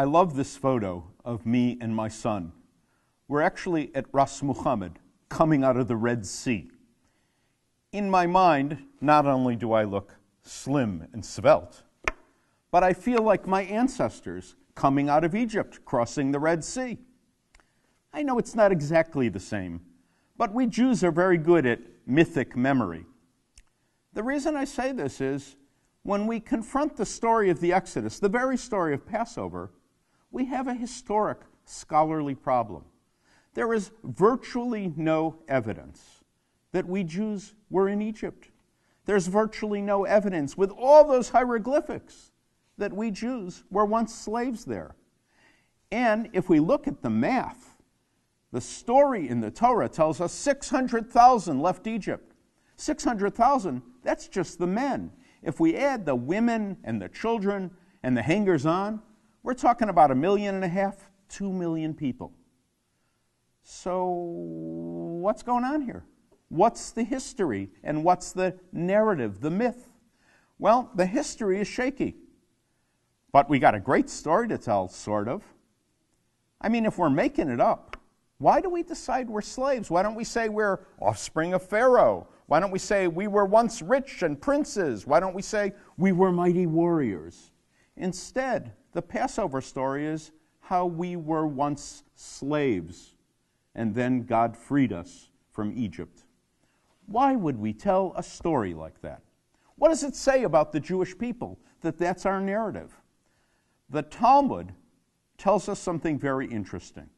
I love this photo of me and my son. We're actually at Ras Muhammad, coming out of the Red Sea. In my mind, not only do I look slim and svelte, but I feel like my ancestors coming out of Egypt, crossing the Red Sea. I know it's not exactly the same, but we Jews are very good at mythic memory. The reason I say this is, when we confront the story of the Exodus, the very story of Passover, we have a historic, scholarly problem. There is virtually no evidence that we Jews were in Egypt. There's virtually no evidence, with all those hieroglyphics, that we Jews were once slaves there. And if we look at the math, the story in the Torah tells us 600,000 left Egypt. 600,000, that's just the men. If we add the women and the children and the hangers-on, we're talking about 1.5 million, 2 million people. So what's going on here? What's the history and what's the narrative, the myth? Well, the history is shaky. But we got a great story to tell, sort of. I mean, if we're making it up, why do we decide we're slaves? Why don't we say we're offspring of Pharaoh? Why don't we say we were once rich and princes? Why don't we say we were mighty warriors? Instead, the Passover story is how we were once slaves, and then God freed us from Egypt. Why would we tell a story like that? What does it say about the Jewish people that that's our narrative? The Talmud tells us something very interesting.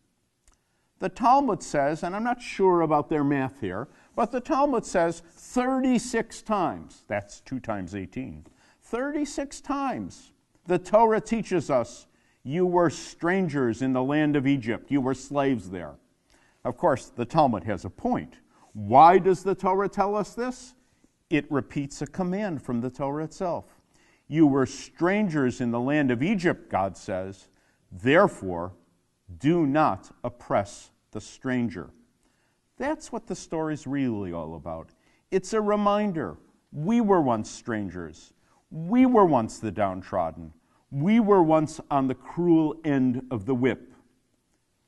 The Talmud says, and I'm not sure about their math here, but the Talmud says 36 times, that's 2 times 18, 36 times the Torah teaches us you were strangers in the land of Egypt, you were slaves there. Of course, the Talmud has a point. Why does the Torah tell us this? It repeats a command from the Torah itself. You were strangers in the land of Egypt, God says, therefore do not oppress the stranger. That's what the story's really all about. It's a reminder. We were once strangers. We were once the downtrodden. We were once on the cruel end of the whip.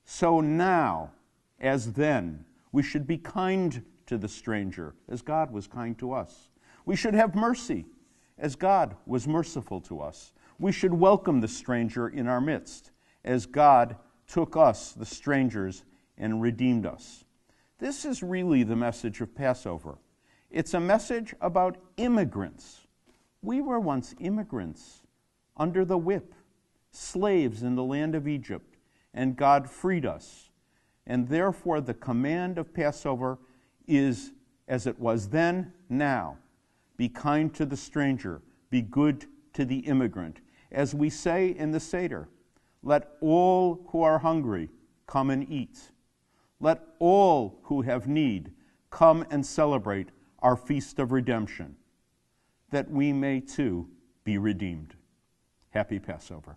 So now, as then, we should be kind to the stranger, as God was kind to us. We should have mercy, as God was merciful to us. We should welcome the stranger in our midst, as God took us, the strangers, and redeemed us. This is really the message of Passover. It's a message about immigrants. We were once immigrants under the whip, slaves in the land of Egypt, and God freed us. And therefore the command of Passover is, as it was then, now. Be kind to the stranger, be good to the immigrant. As we say in the Seder, let all who are hungry come and eat. Let all who have need come and celebrate our feast of redemption, that we may too be redeemed. Happy Passover.